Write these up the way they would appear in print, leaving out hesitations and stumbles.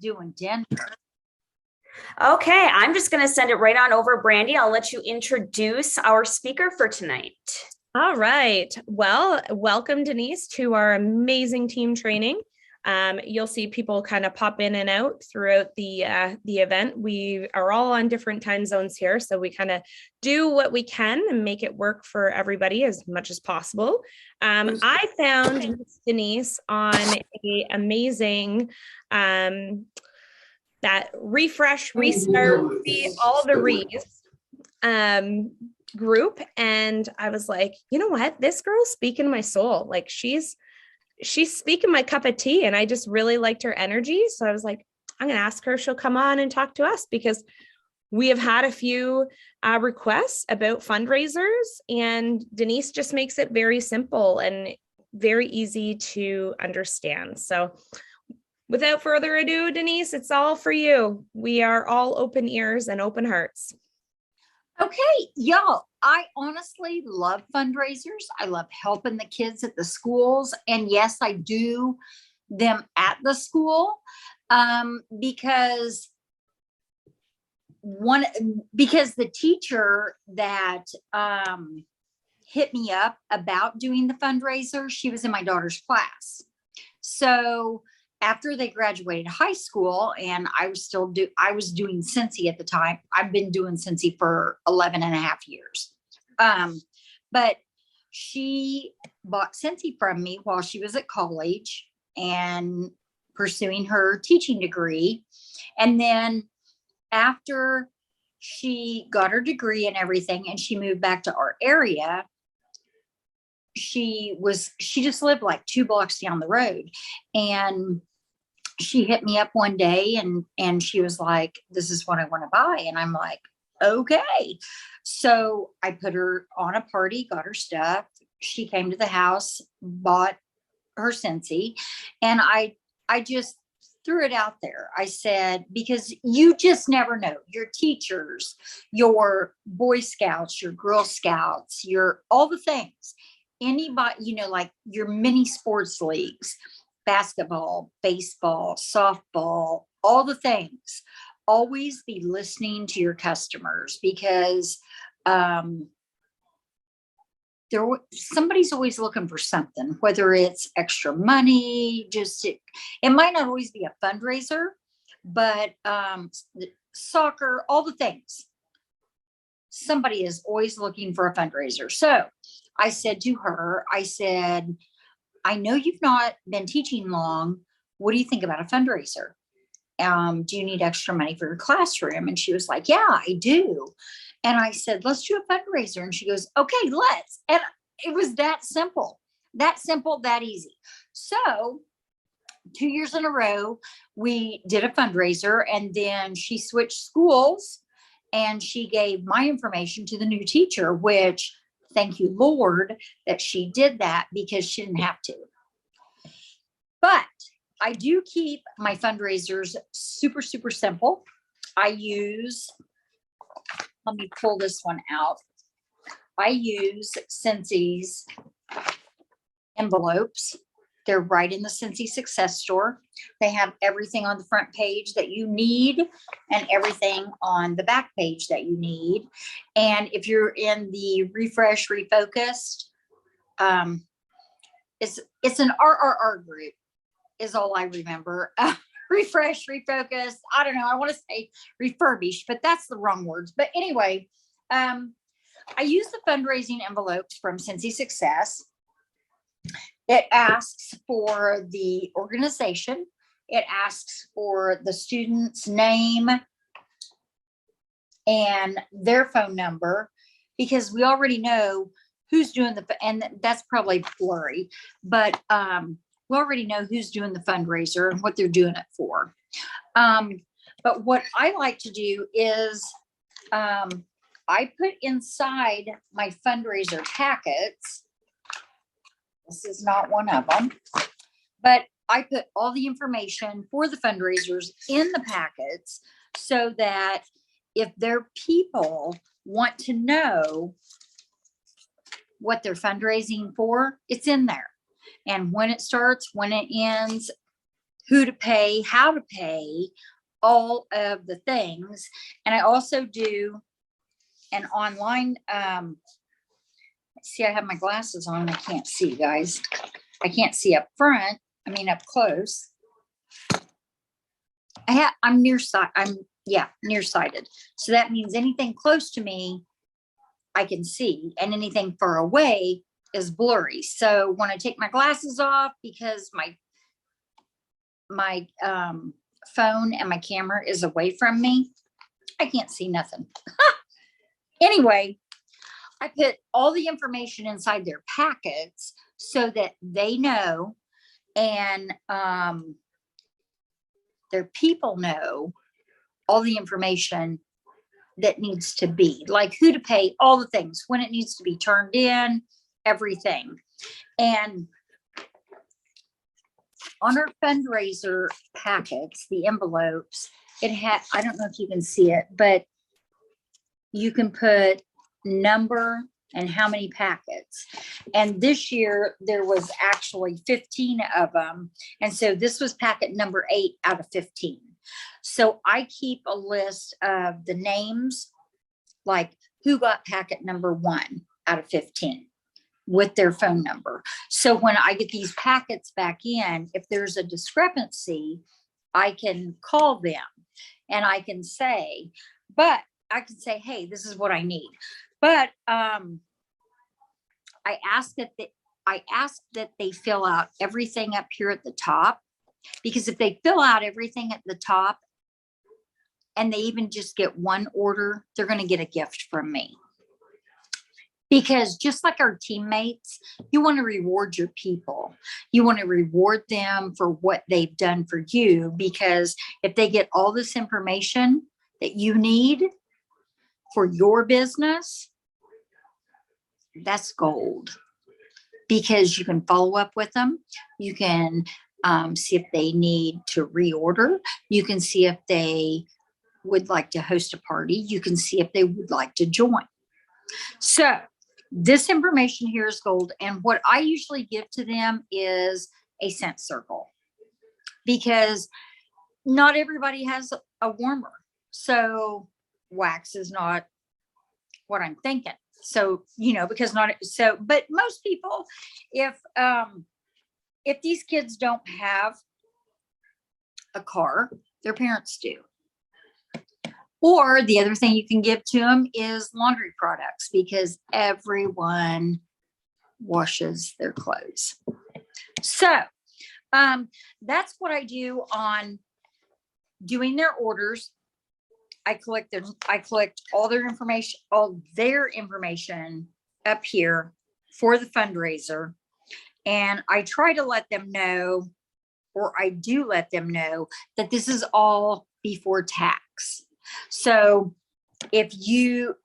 doing Denver. Okay, I'm just going to send it right on over, Brandy. I'll let you introduce our speaker for tonight. All right. Well, welcome, Denise, to our amazing team training. You'll see people kind of pop in and out throughout the event. We are all on different time zones here, so we kind of do what we can and make it work for everybody as much as possible. I found Denise on a amazing that refresh, restart, all the reads group, and I was like, you know what, this girl's speaking my soul. Like she's speaking my cup of tea, and I just really liked her energy. So I was like, I'm gonna ask her if she'll come on and talk to us, because we have had a few requests about fundraisers, and Denise just makes it very simple and very easy to understand. So without further ado, Denise, it's all for you. We are all open ears and open hearts. Okay, y'all, I honestly love fundraisers. I love helping the kids at the schools. And yes, I do them at the school because the teacher that hit me up about doing the fundraiser, she was in my daughter's class. So after they graduated high school, and I was doing Scentsy at the time. I've been doing Scentsy for 11 and a half years. But she bought Scentsy from me while she was at college and pursuing her teaching degree. And then after she got her degree and everything, and she moved back to our area, she just lived like 2 blocks down the road. And she hit me up one day and she was like, this is what I want to buy. And I'm like, okay. So I put her on a party, got her stuff. She came to the house, bought her Scentsy, and I just threw it out there. I said, because you just never know, your teachers, your Boy Scouts, your Girl Scouts, your all the things, anybody, like your mini sports leagues, basketball, baseball, softball, all the things. Always be listening to your customers, because somebody's always looking for something, whether it's extra money, it might not always be a fundraiser, but soccer, all the things. Somebody is always looking for a fundraiser. So I said to her, I know you've not been teaching long. What do you think about a fundraiser? Do you need extra money for your classroom? And she was like, yeah, I do. And I said, let's do a fundraiser. And she goes, okay, let's. And it was that simple, that easy. So 2 years in a row, we did a fundraiser, and then she switched schools and she gave my information to the new teacher, which thank you, Lord, that she did that, because she didn't have to. But I do keep my fundraisers super, super simple. Let me pull this one out. I use Scentsy's envelopes. They're right in the Scentsy Success Store. They have everything on the front page that you need and everything on the back page that you need. And if you're in the Refresh Refocused, it's an RRR group is all I remember. Refresh, Refocused. I don't know. I want to say refurbished, but that's the wrong words. But anyway, I use the fundraising envelopes from Scentsy Success. It asks for the organization. It asks for the student's name and their phone number, because we already know who's doing and that's probably blurry, but we already know who's doing the fundraiser and what they're doing it for. But what I like to do is I put inside my fundraiser packets, this is not one of them, but I put all the information for the fundraisers in the packets, so that if their people want to know what they're fundraising for, it's in there. And when it starts, when it ends, who to pay, how to pay, all of the things. And I also do an online, see, I have my glasses on. I can't see, guys. I can't see up front. I mean, up close. I'm nearsighted. Nearsighted. So that means anything close to me, I can see, and anything far away is blurry. So when I take my glasses off, because my phone and my camera is away from me, I can't see nothing. Anyway, I put all the information inside their packets so that they know, and their people know all the information that needs to be, like who to pay, all the things, when it needs to be turned in, everything. And on our fundraiser packets, the envelopes, it had, I don't know if you can see it, but you can put number and how many packets. And this year there was actually 15 of them. And so this was packet number 8 out of 15. So I keep a list of the names, like who got packet number 1 out of 15 with their phone number. So when I get these packets back in, if there's a discrepancy, I can call them and I can say, hey, this is what I need. But I ask that they fill out everything up here at the top, because if they fill out everything at the top and they even just get one order, they're going to get a gift from me. Because just like our teammates, you want to reward your people. You want to reward them for what they've done for you, because if they get all this information that you need for your business, that's gold. Because you can follow up with them. You can see if they need to reorder. You can see if they would like to host a party. You can see if they would like to join. So this information here is gold. And what I usually give to them is a scent circle, because not everybody has a warmer. So wax is not what I'm thinking. So, because but most people, if these kids don't have a car, their parents do. Or the other thing you can give to them is laundry products, because everyone washes their clothes. So that's what I do on doing their orders. I collect all their information up here for the fundraiser. And I try to let them know, or I do let them know, that this is all before tax. So if you,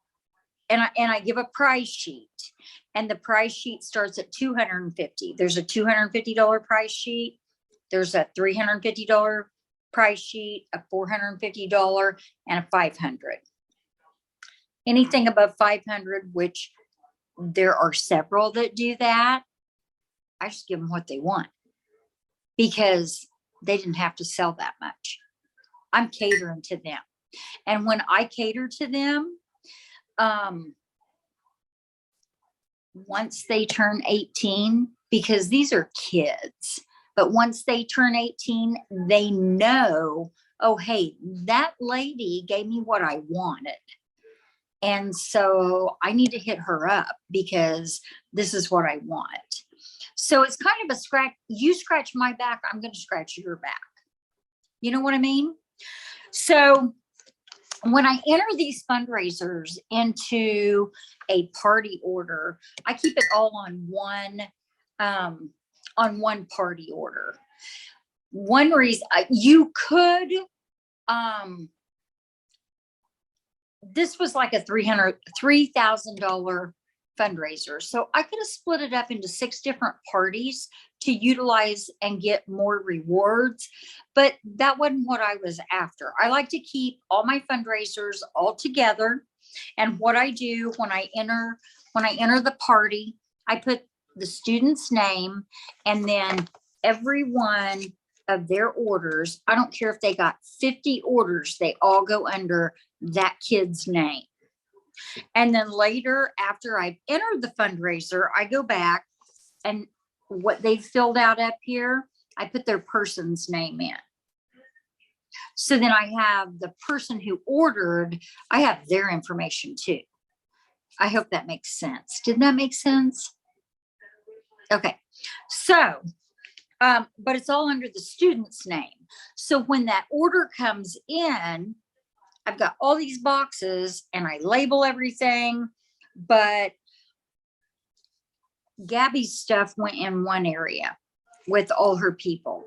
and I give a price sheet, and the price sheet starts at $250. There's a $250 price sheet. There's a $350 price sheet, a $450, and a $500. Anything above $500, which there are several that do that, I just give them what they want, because they didn't have to sell that much. I'm catering to them. And when I cater to them, once they turn 18, because these are kids, but once they turn 18, they know, oh, hey, that lady gave me what I wanted. And so I need to hit her up, because this is what I want. So it's kind of a scratch. You scratch my back, I'm going to scratch your back. You know what I mean? So when I enter these fundraisers into a party order, I keep it all on one party order. One reason you could, this was like a $3,000 fundraiser. So I could have split it up into 6 different parties to utilize and get more rewards, but that wasn't what I was after. I like to keep all my fundraisers all together. And what I do when I enter the party, I put the student's name and then every one of their orders, I don't care if they got 50 orders, they all go under that kid's name. And then later, after I've entered the fundraiser, I go back and what they filled out up here, I put their person's name in. So then I have the person who ordered, I have their information too. I hope that makes sense. Did that make sense? Okay. So, but it's all under the student's name. So when that order comes in, I've got all these boxes and I label everything, but Gabby's stuff went in one area with all her people.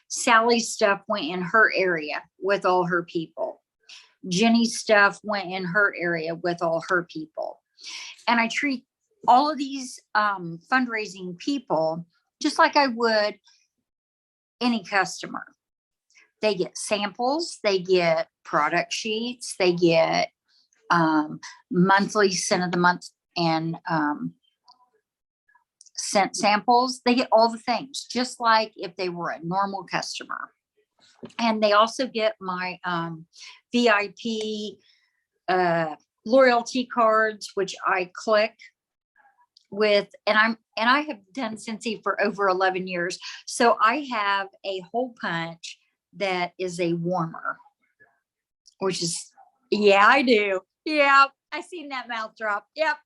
Sally's stuff went in her area with all her people. Jenny's stuff went in her area with all her people. And I treat all of these fundraising people just like I would any customer. They get samples, they get product sheets, they get monthly scent of the month and scent samples. They get all the things, just like if they were a normal customer. And they also get my VIP loyalty cards, which I click with, and I have done Scentsy for over 11 years. So I have a hole punch that is a warmer, which is, yeah, I do. Yeah, I seen that mouth drop. Yep.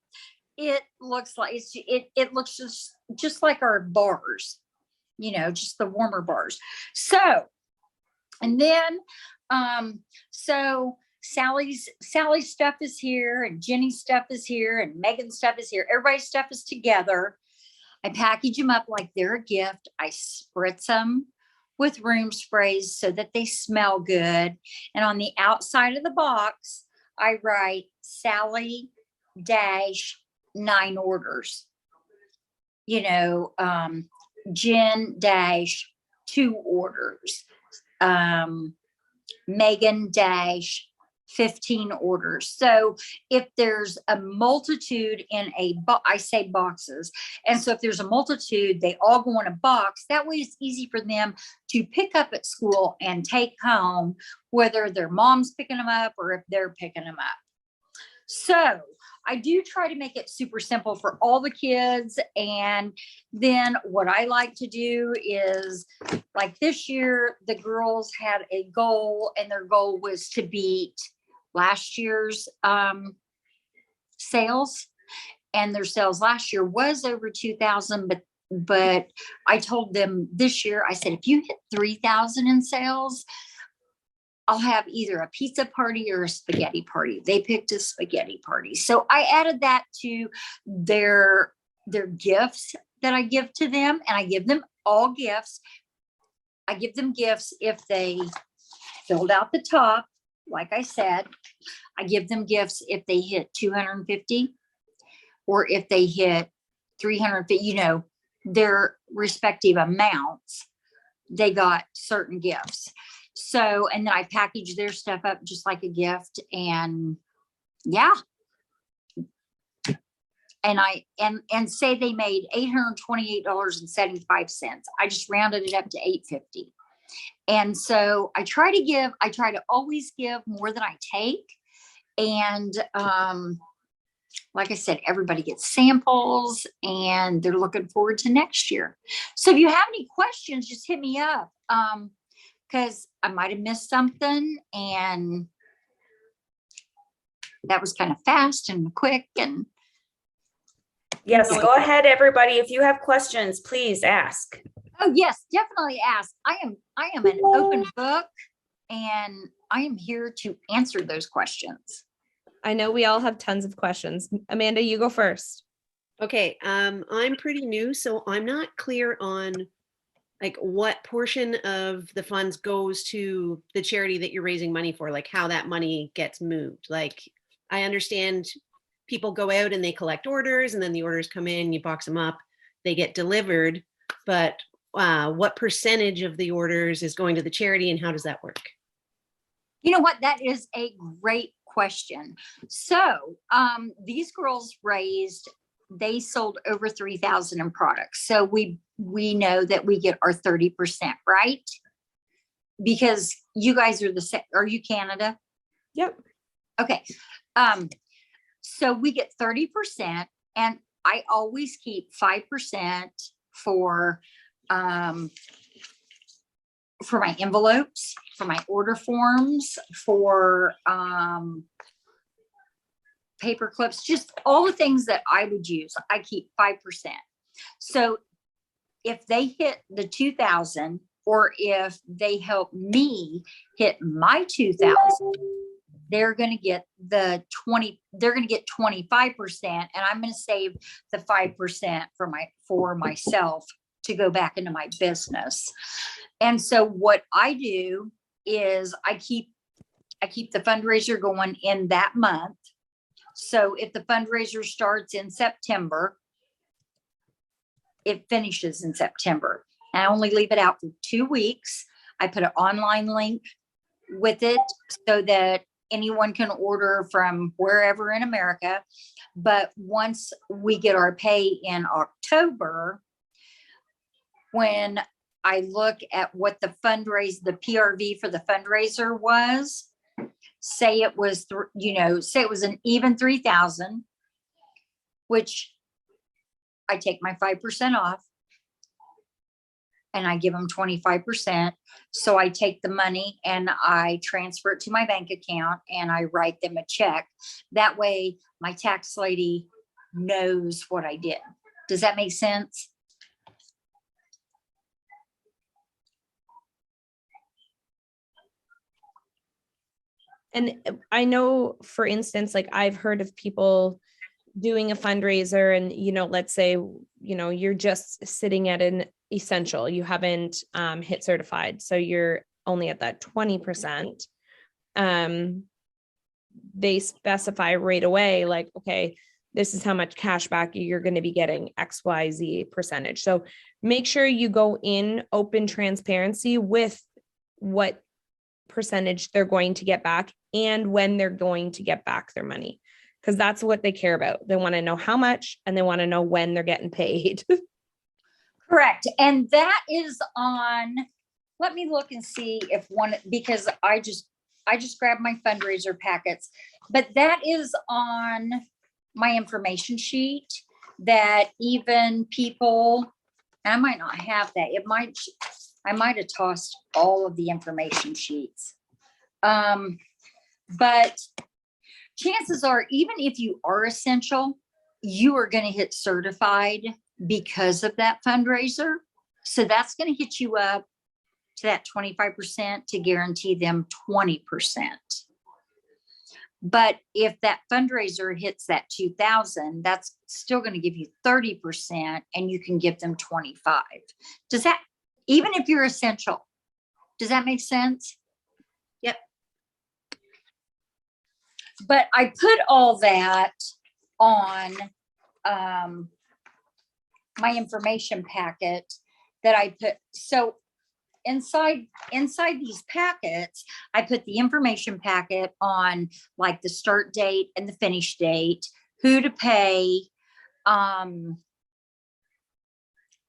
It looks like it looks just like our bars, you know, just the warmer bars. So, and then, so Sally's stuff is here and Jenny's stuff is here and Megan's stuff is here. Everybody's stuff is together. I package them up like they're a gift. I spritz them with room sprays so that they smell good. And on the outside of the box, I write Sally dash 9 orders, you know, Jen dash 2 orders, Megan dash 15 orders. So if there's a multitude in I say boxes. And so if there's a multitude, they all go in a box. That way it's easy for them to pick up at school and take home, whether their mom's picking them up or if they're picking them up. So I do try to make it super simple for all the kids. And then what I like to do is, like this year, the girls had a goal and their goal was to beat last year's sales. And their sales last year was over 2,000, but I told them this year, I said, if you hit 3,000 in sales, I'll have either a pizza party or a spaghetti party. They picked a spaghetti party. So I added that to their gifts that I give to them, and I give them all gifts. I give them gifts if they filled out the top, like I said. I give them gifts if they hit 250 or if they hit 350, you know, their respective amounts, they got certain gifts. So, and then I package their stuff up just like a gift, and yeah. And say they made $828.75. I just rounded it up to $850. And so I try to always give more than I take. And like I said, everybody gets samples and they're looking forward to next year. So if you have any questions, just hit me up. Because I might have missed something, and that was kind of fast and quick. And yes, go ahead, everybody. If you have questions, please ask. Oh yes, definitely ask. I am an open book, and I am here to answer those questions. I know we all have tons of questions. Amanda, you go first. Okay, I'm pretty new, so I'm not clear on like what portion of the funds goes to the charity that you're raising money for, like how that money gets moved. Like I understand people go out and they collect orders, and then the orders come in, you box them up, they get delivered. But what percentage of the orders is going to the charity, and how does that work? You know what? That is a great question. So these girls they sold over 3,000 in products. So we know that we get our 30%, right? because you guys are the same. Are you Canada? Yep. Okay. So we get 30%, and I always keep 5% for my envelopes, for my order forms, for paper clips, just all the things that I would use. I keep 5%. So if they hit the 2,000, or if they help me hit my 2,000, they're going to get they're going to get 25%, and I'm going to save the 5% for myself to go back into my business. And so what I do is I keep the fundraiser going in that month. So if the fundraiser starts in September, it finishes in September. And I only leave it out for 2 weeks. I put an online link with it so that anyone can order from wherever in America. But once we get our pay in October, when I look at what the PRV for the fundraiser was, say it was an even 3,000, which I take my 5% off and I give them 25%. So I take the money and I transfer it to my bank account and I write them a check. That way my tax lady knows what I did. Does that make sense? And I know, for instance, like I've heard of people doing a fundraiser and, let's say, you're just sitting at an essential, you haven't hit certified. So you're only at that 20%. They specify right away, like, okay, this is how much cash back you're going to be getting, XYZ percentage. So make sure you go in open transparency with what percentage they're going to get back and when they're going to get back their money, because that's what they care about. They want to know how much and they want to know when they're getting paid. Correct. And that is on, let me look and see if one, because I just grabbed my fundraiser packets, but that is on my information sheet that even people, I might not have that. I might have tossed all of the information sheets. But chances are, even if you are essential, you are going to hit certified because of that fundraiser. So that's going to hit you up to that 25% to guarantee them 20%. But if that fundraiser hits that 2,000, that's still going to give you 30% and you can give them 25. Does that, even if you're essential, does that make sense? Yep. But I put all that on my information packet that I put. So inside these packets, I put the information packet on like the start date and the finish date, who to pay, and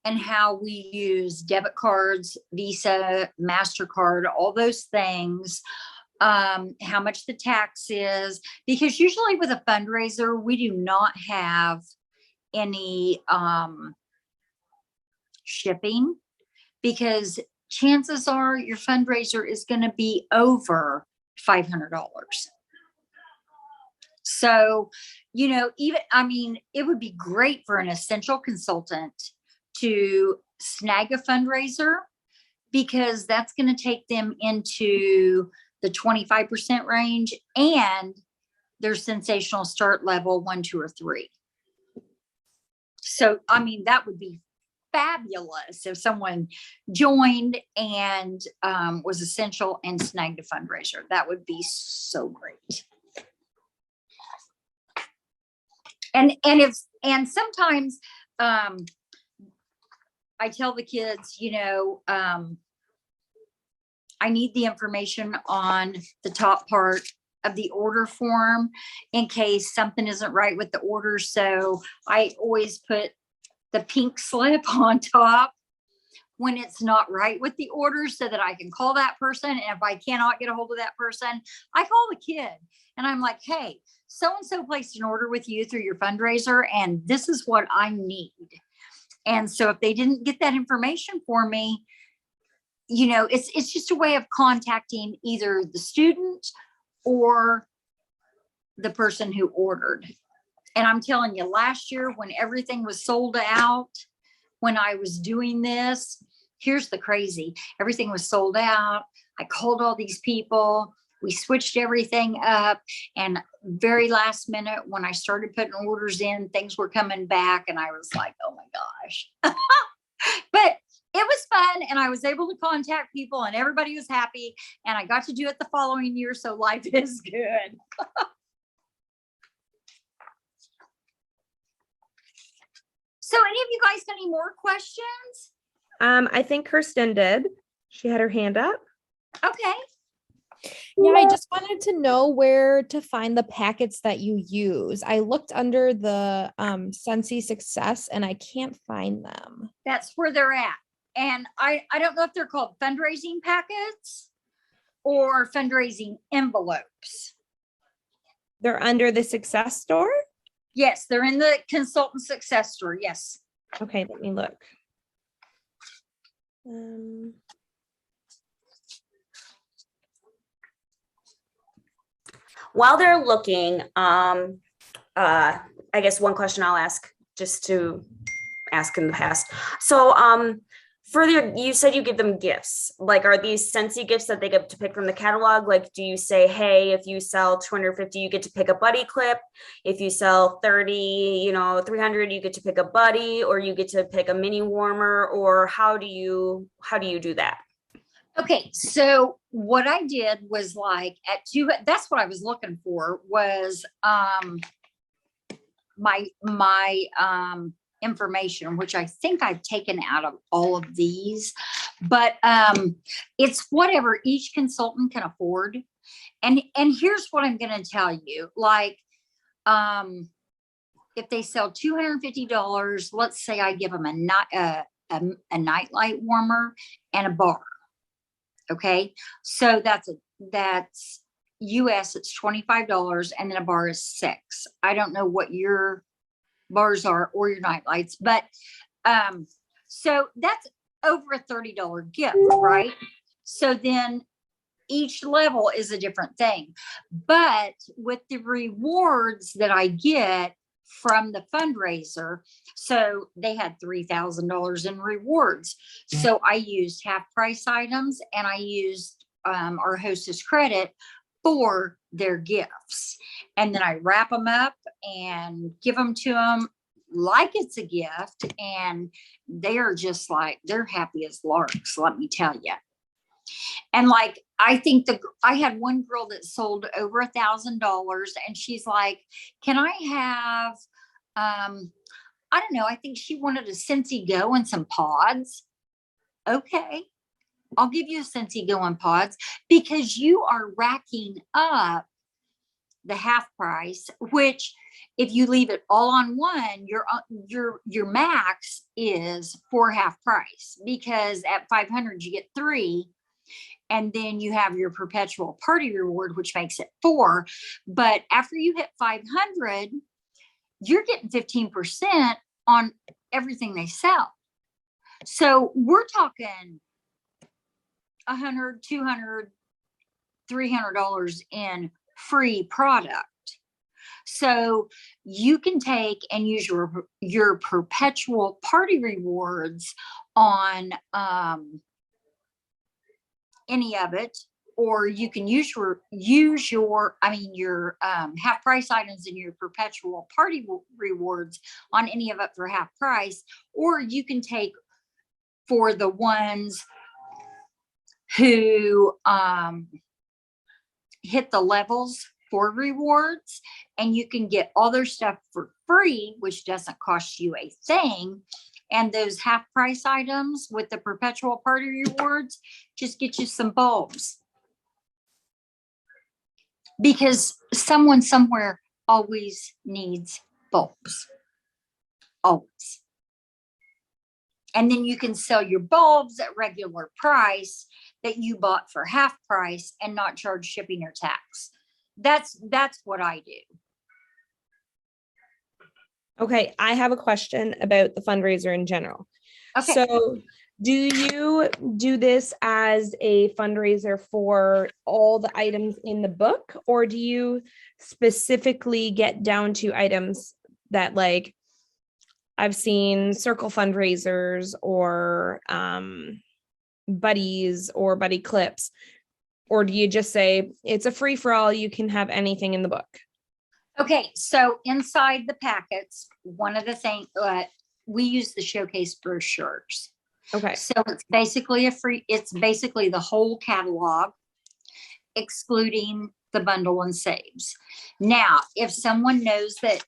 how we use debit cards, Visa, MasterCard, all those things, how much the tax is, because usually with a fundraiser, we do not have any shipping, because chances are your fundraiser is going to be over $500. So, it would be great for an essential consultant to snag a fundraiser, because that's going to take them into the 25% range and their sensational start level 1, 2, or 3. So, that would be fabulous if someone joined and was essential and snagged a fundraiser. That would be so great. And sometimes I tell the kids, I need the information on the top part of the order form in case something isn't right with the order. So I always put the pink slip on top when it's not right with the orders so that I can call that person. And if I cannot get a hold of that person, I call the kid and I'm like, hey, so-and-so placed an order with you through your fundraiser, and this is what I need. And so if they didn't get that information for me, you know, it's just a way of contacting either the student or the person who ordered. And I'm telling you, last year when everything was sold out, when I was doing this, here's the crazy, everything was sold out. I called all these people. We switched everything up. And very last minute, when I started putting orders in, things were coming back. And I was like, oh my gosh. But it was fun. And I was able to contact people and everybody was happy. And I got to do it the following year. So life is good. So any of you guys got any more questions? I think Kristin did. She had her hand up. Okay. Yeah, I just wanted to know where to find the packets that you use. I looked under the Scentsy Success and I can't find them. That's where they're at. And I don't know if they're called fundraising packets or fundraising envelopes. They're under the Success store. Yes, they're in the consultant success store. Yes. Okay, let me look. While they're looking, I guess one question I'll ask, just to ask in the past. So, for you said you give them gifts. Like, are these Scentsy gifts that they get to pick from the catalog? Like, do you say, hey, if you sell 250, you get to pick a buddy clip. If you sell 30, 300, you get to pick a buddy, or you get to pick a mini warmer, or how do you do that? Okay, so what I did was like that's what I was looking for was my information, which I think I've taken out of all of these, but it's whatever each consultant can afford. And here's what I'm going to tell you, like, if they sell $250, let's say I give them a nightlight warmer and a bar. Okay. So that's US, it's $25, and then a bar is $6. I don't know what your bars are or your night lights, but so that's over a $30 gift, right? So then each level is a different thing. But with the rewards that I get from the fundraiser, so they had $3,000 in rewards. So I used half price items and I used our hostess credit for their gifts. And then I wrap them up and give them to them like it's a gift. And they are just like, they're happy as larks, let me tell you. And like, I think I had one girl that sold over $1,000 and she's like, can I have, I don't know, I think she wanted a Scentsy Go and some pods. Okay. I'll give you a Scentsy Go and pods because you are racking up the half price, which if you leave it all on one, your max is for half price, because at 500 you get 3. And then you have your perpetual party reward, which makes it 4. But after you hit 500, you're getting 15% on everything they sell. So we're talking $100, $200, $300 in free product. So you can take and use your perpetual party rewards on any of it, or you can use your half price items in your perpetual party rewards on any of it for half price, or you can take for the ones who hit the levels for rewards, and you can get all their stuff for free, which doesn't cost you a thing. And those half price items with the perpetual party rewards just get you some bulbs, because someone somewhere always needs bulbs. Always. And then you can sell your bulbs at regular price that you bought for half price and not charge shipping or tax. That's what I do. Okay, I have a question about the fundraiser in general. Okay. So do you do this as a fundraiser for all the items in the book, or do you specifically get down to items that, like, I've seen circle fundraisers or buddies or buddy clips, or do you just say it's a free for all, you can have anything in the book? Okay, so inside the packets, one of the things, we use the showcase brochures. Okay. So it's basically it's basically the whole catalog, excluding the bundle and saves. Now, if someone knows that,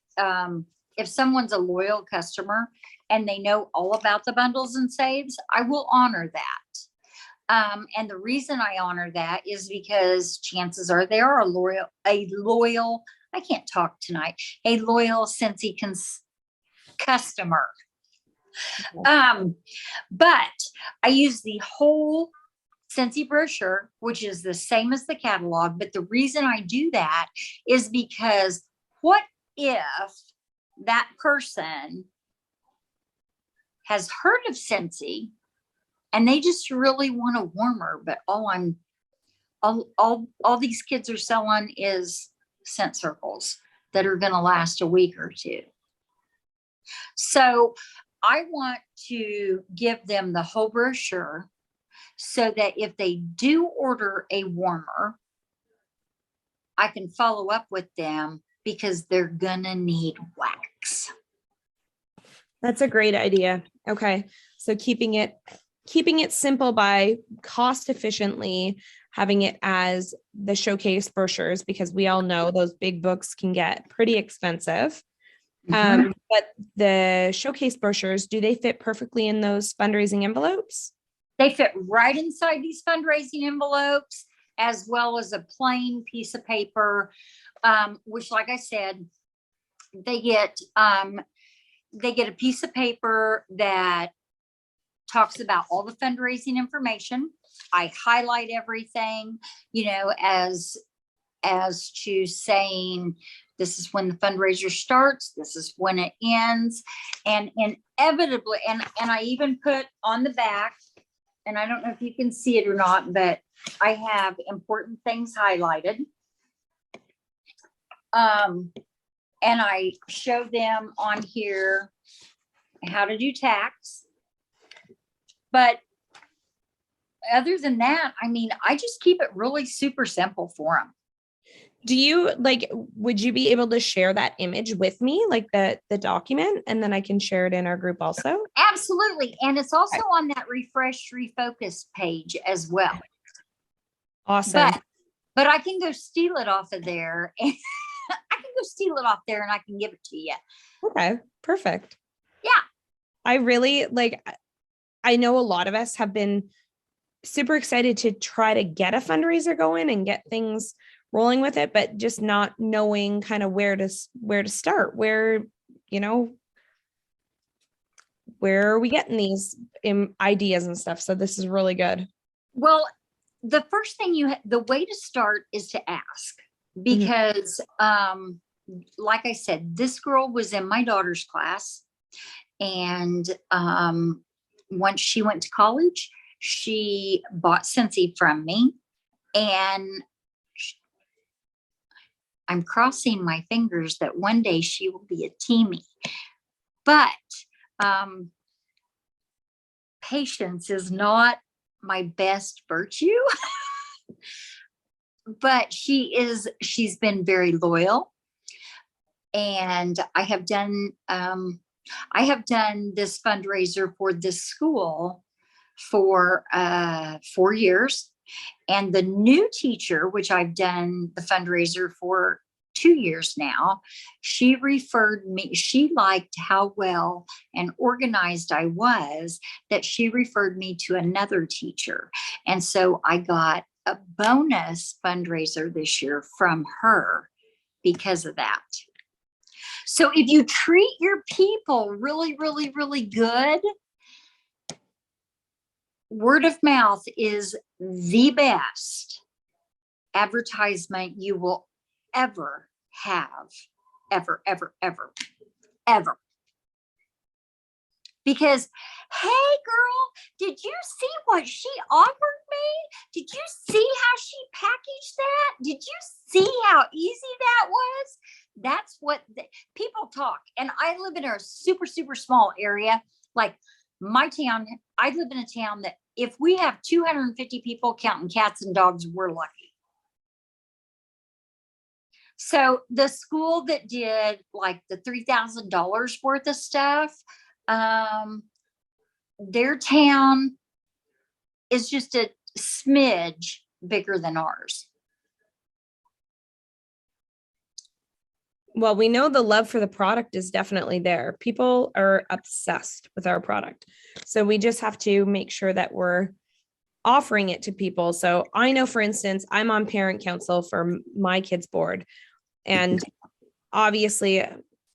if someone's a loyal customer and they know all about the bundles and saves, I will honor that. And the reason I honor that is because chances are they are a loyal, I can't talk tonight, a loyal Scentsy customer. But I use the whole Scentsy brochure, which is the same as the catalog. But the reason I do that is because what if that person has heard of Scentsy and they just really want a warmer, but all these kids are selling is scent circles that are going to last a week or two. So I want to give them the whole brochure so that if they do order a warmer, I can follow up with them because they're gonna need wax. That's a great idea. Okay. So keeping it simple by cost efficiently having it as the showcase brochures, because we all know those big books can get pretty expensive. But the showcase brochures, do they fit perfectly in those fundraising envelopes? They fit right inside these fundraising envelopes, as well as a plain piece of paper, which, like I said, they get a piece of paper that talks about all the fundraising information. I highlight everything, as to saying, this is when the fundraiser starts, this is when it ends, and inevitably, and I even put on the back, and I don't know if you can see it or not, but I have important things highlighted. And I show them on here how to do tax. But other than that, I just keep it really super simple for them. Do you would you be able to share that image with me, like the document, and then I can share it in our group also? Absolutely. And it's also on that refresh, refocus page as well. Awesome. But I can go steal it off of there. And and I can give it to you. Okay, perfect. Yeah. I really I know a lot of us have been super excited to try to get a fundraiser going and get things rolling with it, but just not knowing kind of where to start, where are we getting these ideas and stuff. So this is really good. Well, the first thing the way to start is to ask, because like I said, this girl was in my daughter's class, and once she went to college, she bought Scentsy from me, and I'm crossing my fingers that one day she will be a teamie. But patience is not my best virtue. But she's been very loyal. And I have done this fundraiser for this school for 4 years. And the new teacher, which I've done the fundraiser for 2 years now, she referred me, she liked how well and organized I was, that she referred me to another teacher. And so I got a bonus fundraiser this year from her because of that. So if you treat your people really, really, really good, word of mouth is the best advertisement you will ever have, ever, ever, ever, ever. Because, hey girl, did you see what she offered me? Did you see how she packaged that? Did you see how easy that was? That's what people talk. And I live in a super, super small area. Like my town, I live in a town that if we have 250 people counting cats and dogs, we're lucky. So the school that did like the $3,000 worth of stuff, their town is just a smidge bigger than ours. Well, we know the love for the product is definitely there. People are obsessed with our product. So we just have to make sure that we're offering it to people. So I know, for instance, I'm on parent council for my kids' board. And obviously,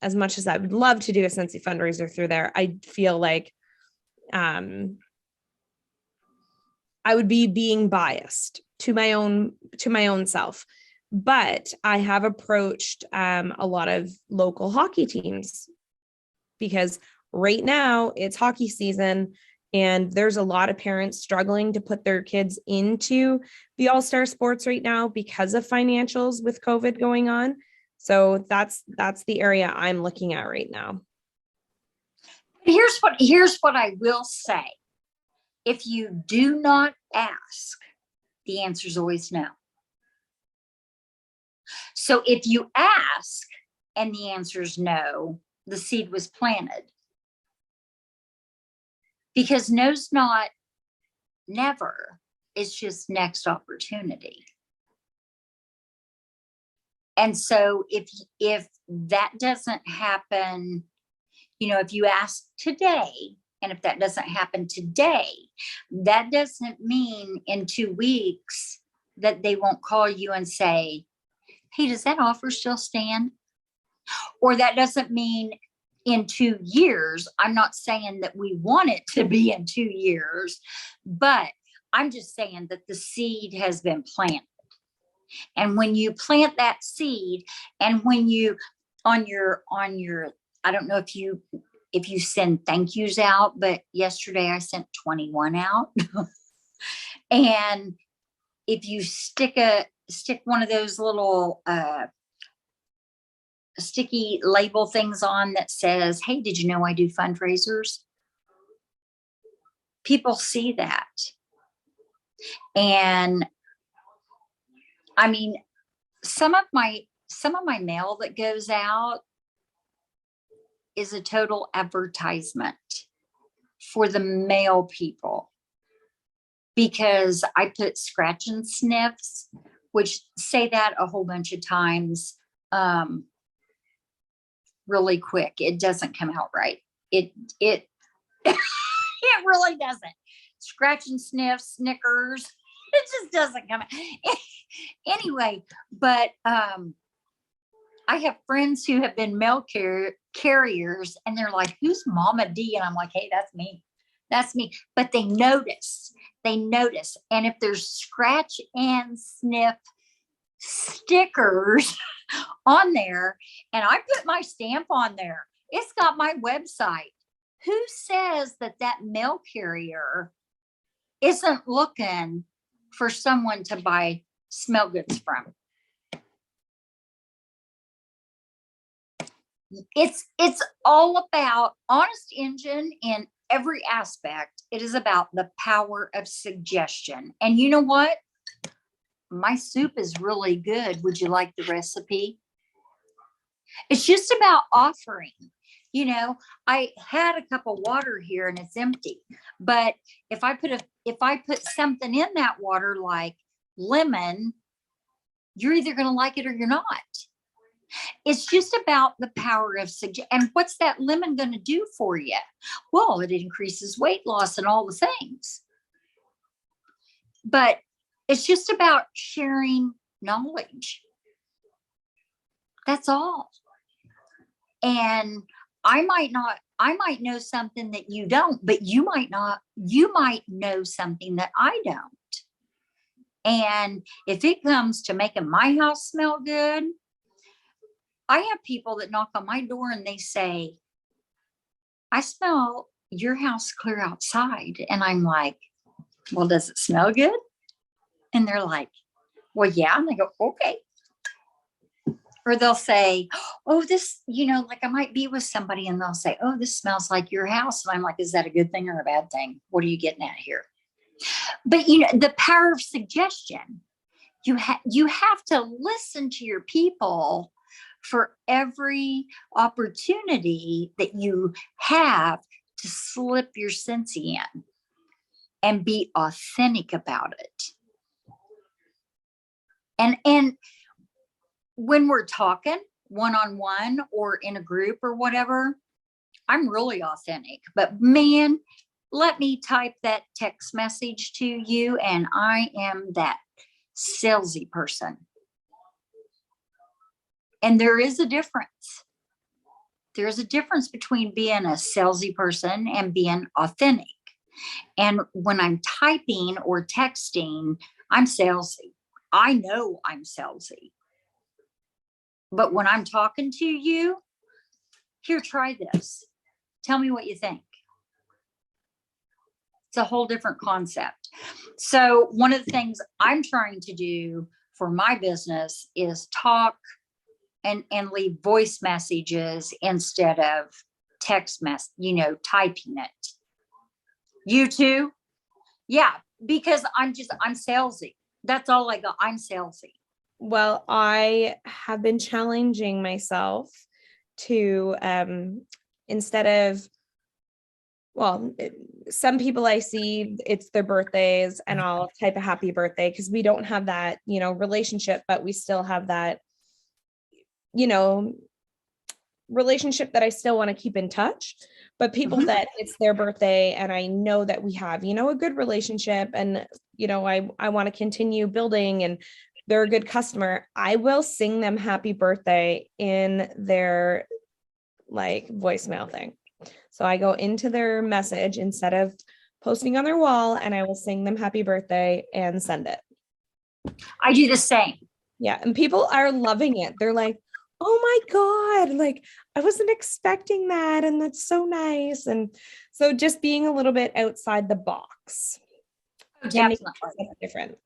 as much as I would love to do a Scentsy fundraiser through there, I feel like I would be being biased to my own self. But I have approached a lot of local hockey teams because right now it's hockey season and there's a lot of parents struggling to put their kids into the all-star sports right now because of financials with COVID going on. So that's the area I'm looking at right now. Here's what I will say. If you do not ask, the answer is always no. So if you ask and the answer is no, the seed was planted. Because no's not never, it's just next opportunity. And so if that doesn't happen, if you ask today, and if that doesn't happen today, that doesn't mean in 2 weeks that they won't call you and say, hey, does that offer still stand? Or that doesn't mean in 2 years. I'm not saying that we want it to be in 2 years, but I'm just saying that the seed has been planted. And when you plant that seed, and when you on your I don't know if you send thank yous out, but yesterday I sent 21 out. And if you stick one of those little sticky label things on that says, hey, did you know I do fundraisers? People see that. And I mean, some of my mail that goes out is a total advertisement for the male people, because I put scratch and sniffs, which say that a whole bunch of times really quick. It doesn't come out right. It it really doesn't. Scratch and sniff, Snickers. It just doesn't come out. Anyway, but I have friends who have been mail carriers, and they're like, who's Mama D? And I'm like, hey, that's me. That's me. But they notice. And if there's scratch and sniff stickers on there, and I put my stamp on there, it's got my website. Who says that mail carrier isn't looking for someone to buy smell goods from? It's all about Honest Engine in every aspect. It is about the power of suggestion. And you know what? My soup is really good. Would you like the recipe? It's just about offering. I had a cup of water here and it's empty. But if I put something in that water like lemon, you're either going to like it or you're not. It's just about the power of suggestion. And what's that lemon going to do for you? Well, it increases weight loss and all the things. But it's just about sharing knowledge. That's all. And I might I might know something that you don't, but you might not, you might know something that I don't. And if it comes to making my house smell good, I have people that knock on my door and they say, I smell your house clear outside. And I'm like, well, does it smell good? And they're like, well, yeah. And I go, okay. Or they'll say, oh, this, like I might be with somebody and they'll say, oh, this smells like your house. And I'm like, is that a good thing or a bad thing? What are you getting at here? But the power of suggestion, you have to listen to your people for every opportunity that you have to slip your Scentsy in and be authentic about it. And when we're talking one-on-one or in a group or whatever, I'm really authentic, but man, let me type that text message to you and I am that salesy person. And there is a difference. There's a difference between being a salesy person and being authentic. And when I'm typing or texting, I'm salesy. I know I'm salesy. But when I'm talking to you, here, try this. Tell me what you think. It's a whole different concept. So one of the things I'm trying to do for my business is talk and leave voice messages instead of text typing it. You too? Yeah, because I'm salesy. That's all I got. I'm salesy. Well, I have been challenging myself to, instead of, some people I see, it's their birthdays and I'll type a happy birthday because we don't have that, relationship, but we still have that, relationship that I still want to keep in touch. But people that it's their birthday and I know that we have, a good relationship and, I want to continue building and they're a good customer, I will sing them happy birthday in their voicemail thing. So I go into their message instead of posting on their wall and I will sing them happy birthday and send it. I do the same. Yeah. And people are loving it. They're like, oh my God, I wasn't expecting that. And that's so nice. And so just being a little bit outside the box. Definitely. Different.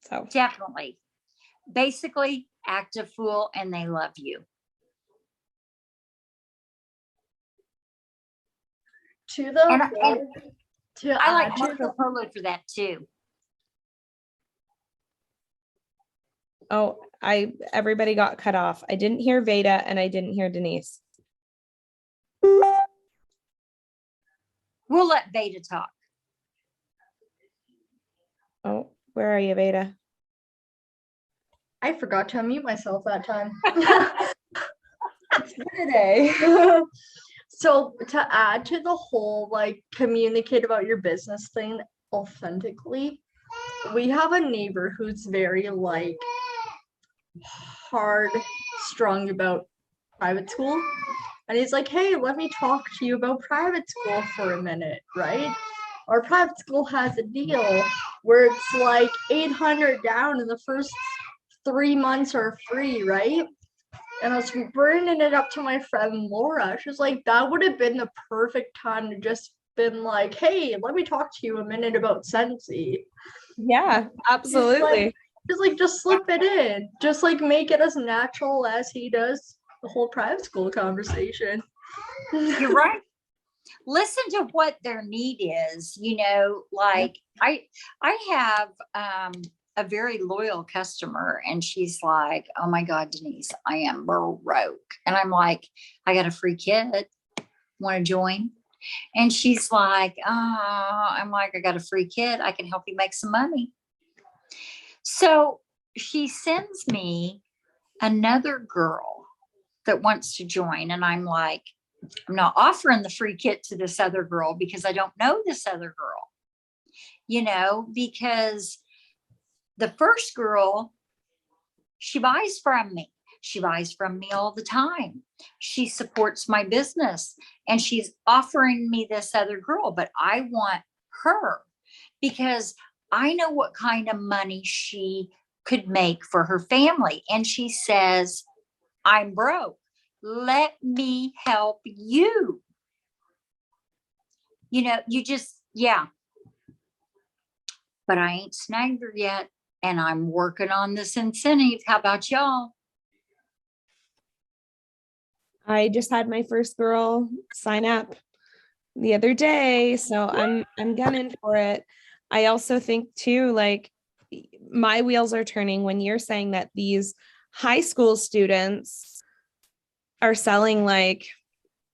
So definitely. Basically, act a fool and they love you. I like Marco Polo for that too. Oh, everybody got cut off. I didn't hear Vada and I didn't hear Denise. We'll let Vada talk. Oh, where are you, Vada? I forgot to unmute myself that time. It's today. So to add to the whole communicate about your business thing authentically, we have a neighbor who's very hard strung about private school. And he's like, hey, let me talk to you about private school for a minute, right? Our private school has a deal where it's $800 down and the first 3 months are free, right? And I was bringing it up to my friend Laura. She was like, that would have been the perfect time to just been like, hey, let me talk to you a minute about Scentsy. Yeah, absolutely. Just slip it in. Just make it as natural as he does the whole private school conversation. You're right. Listen to what their need is. I have a very loyal customer and she's like, oh my God, Denise, I am broke. And I'm like, I got a free kit. Want to join? And she's like, I'm like, I got a free kit. I can help you make some money. So she sends me another girl that wants to join. And I'm like, I'm not offering the free kit to this other girl because I don't know this other girl, because the first girl, she buys from me. She buys from me all the time. She supports my business, and she's offering me this other girl, but I want her because I know what kind of money she could make for her family. And she says, I'm broke. Let me help you. You know, you just, yeah. But I ain't snagged her yet. And I'm working on this incentive. How about y'all? I just had my first girl sign up the other day, so I'm gunning for it. I also think too, like, my wheels are turning when you're saying that these high school students are selling like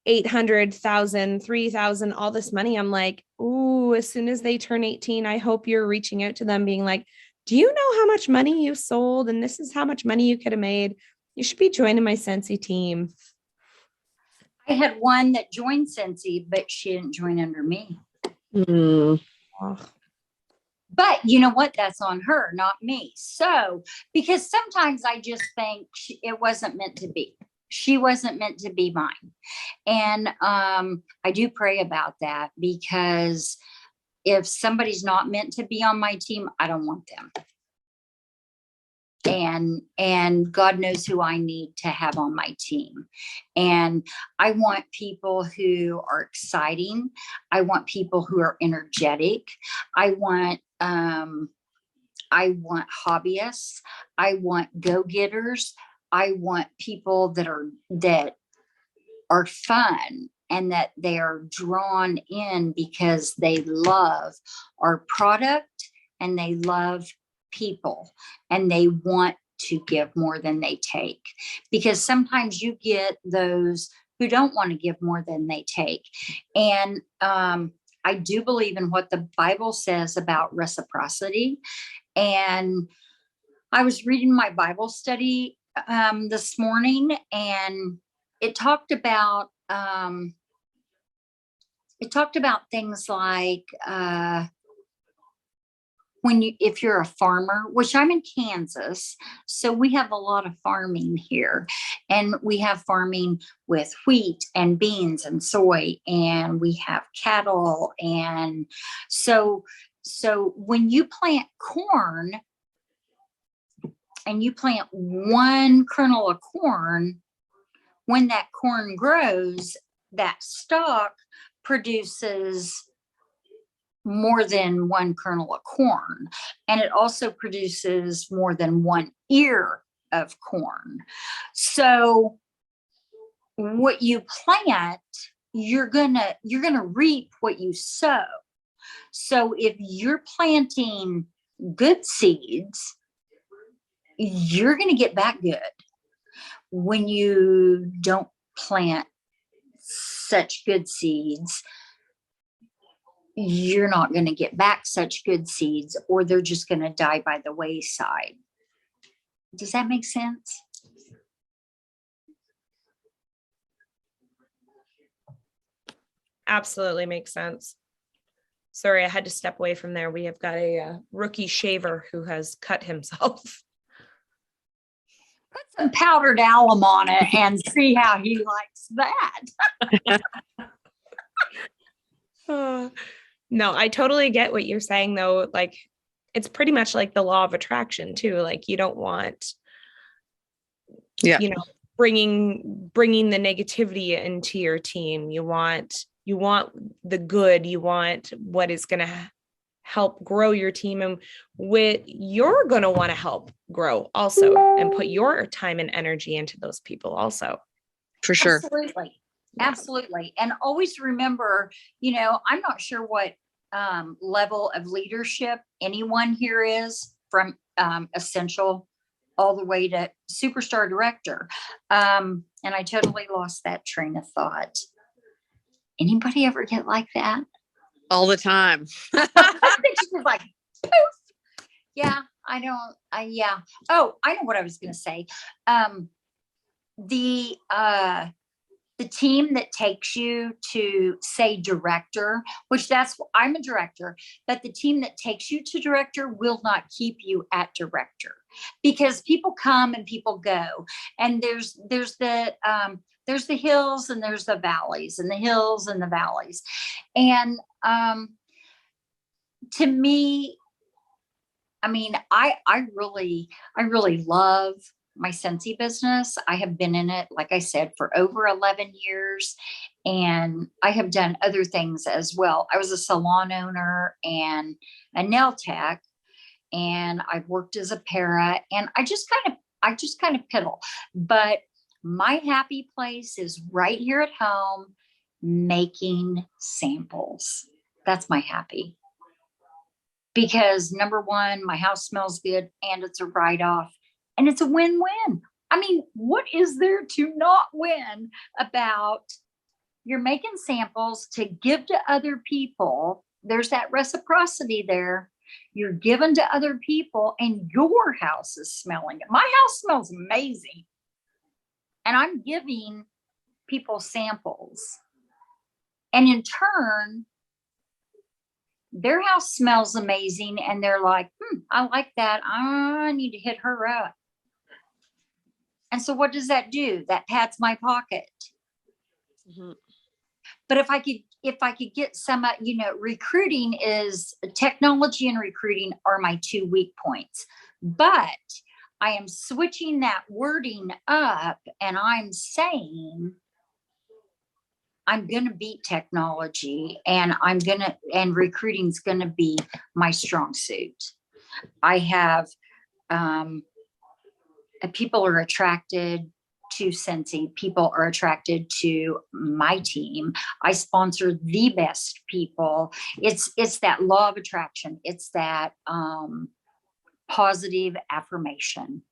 800,000, 3,000, all this money. I'm like, ooh, as soon as they turn 18, I hope you're reaching out to them being like, do you know how much money you sold? And this is how much money you could have made. You should be joining my Scentsy team. I had one that joined Scentsy, but she didn't join under me. Oh. But you know what? That's on her, not me. So, because sometimes I just think it wasn't meant to be. She wasn't meant to be mine. And I do pray about that, because if somebody's not meant to be on my team, I don't want them. And God knows who I need to have on my team. And I want people who are exciting. I want people who are energetic. I want hobbyists. I want go-getters. I want people that are fun and that they are drawn in because they love our product and they love people and they want to give more than they take. Because sometimes you get those who don't want to give more than they take. And I do believe in what the Bible says about reciprocity. And I was reading my Bible study this morning, and it talked about things like if you're a farmer, which I'm in Kansas, so we have a lot of farming here, and we have farming with wheat and beans and soy, and we have cattle. And so when you plant corn and you plant one kernel of corn, when that corn grows, that stalk produces more than one kernel of corn. And it also produces more than one ear of corn. So what you plant, you're gonna reap what you sow. So if you're planting good seeds, you're gonna get back good. When you don't plant such good seeds, you're not going to get back such good seeds, or they're just going to die by the wayside. Does that make sense? Absolutely makes sense. Sorry, I had to step away from there. We have got a rookie shaver who has cut himself. Put some powdered alum on it and see how he likes that. No, I totally get what you're saying, though. Like, it's pretty much like the law of attraction too. Like, you don't want, bringing the negativity into your team. You want the good. You want what is going to help grow your team, and you're going to want to help grow also, and put your time and energy into those people also. For sure. Absolutely. Absolutely. And always remember, I'm not sure what level of leadership anyone here is, from essential all the way to superstar director. And I totally lost that train of thought. Anybody ever get like that? All the time. I think she was like, poof. Yeah, I don't. Yeah. Oh, I know what I was going to say. The the team that takes you to say director, which I'm a director, but the team that takes you to director will not keep you at director, because people come and people go, and there's the hills and there's the valleys, and the hills and the valleys. And to me, I mean, I really love my Scentsy business. I have been in it, like I said, for over 11 years, and I have done other things as well. I was a salon owner and a nail tech, and I've worked as a para, and I just kind of piddle. But my happy place is right here at home, making samples. That's my happy. Because number one, my house smells good, and it's a write-off. And it's a win-win. I mean, what is there to not win about you're making samples to give to other people? There's that reciprocity there. You're giving to other people, and your house is smelling it. My house smells amazing. And I'm giving people samples. And in turn, their house smells amazing, and they're like, I like that. I need to hit her up. And so what does that do? That pats my pocket. Mhm. But if I could get some, recruiting is technology, and recruiting are my 2 weak points. But I am switching that wording up, and I'm saying I'm going to beat technology, and and recruiting's going to be my strong suit. I have, people are attracted to Scentsy. People are attracted to my team. I sponsor the best people. It's that law of attraction. It's that positive affirmation.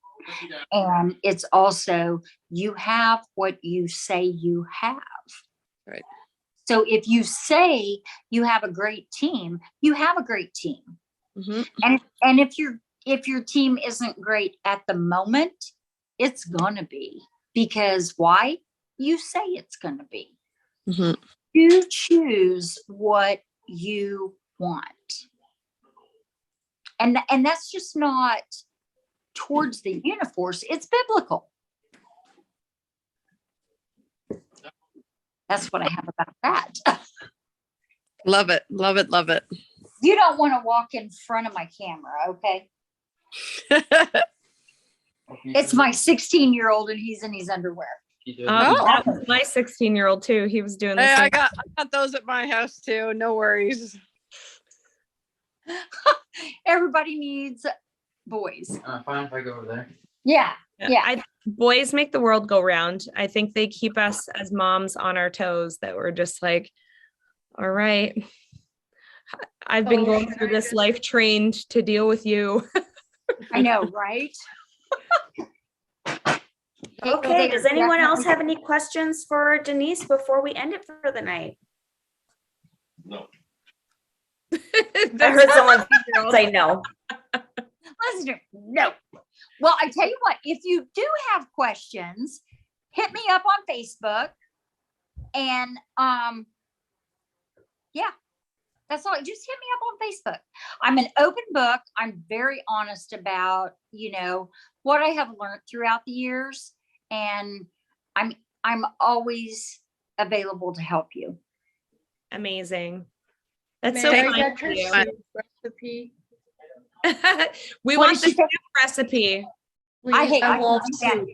And it's also, you have what you say you have. Right. So if you say you have a great team, you have a great team. Mhm. And if your team isn't great at the moment, it's gonna be, because why? You say it's gonna be. Mhm. You choose what you want. And that's just not towards the universe, it's biblical. That's what I have about that. Love it. Love it. Love it. You don't want to walk in front of my camera, okay? It's my 16-year-old, and he's in his underwear. That was my 16-year-old too. He was doing the Hey, same. I got those at my house too. No worries. Everybody needs boys. Fine if I go over there. Yeah. Boys make the world go round. I think they keep us as moms on our toes, that we're just like, all right, I've been going through this life trained to deal with you. I know, right? Okay, does anyone else have any questions for Denise before we end it for the night? No. I heard someone say no. Listen, no. Well, I tell you what, if you do have questions, hit me up on Facebook, and that's all. Just hit me up on Facebook. I'm an open book. I'm very honest about, what I have learned throughout the years, and I'm always available to help you. Amazing. That's May so I kind get of your you. soup recipe? We What want did the she say? soup recipe. I Please, love can do that. soup.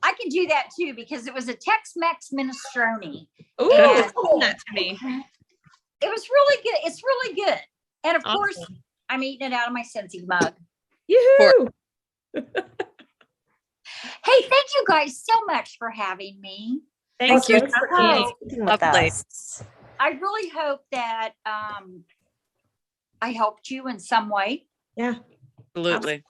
I can do that too, because it was a Tex-Mex minestrone. Ooh, Yeah. send that to me. It was really good. It's really good. And of course, Awesome. I'm eating it out of my Scentsy mug. Yoo-hoo. Hey, thank you guys so much for having me. Thanks you. for Thanks for coming. speaking with Lovely. us. I really hope that I helped you in some way. Yeah. Absolutely.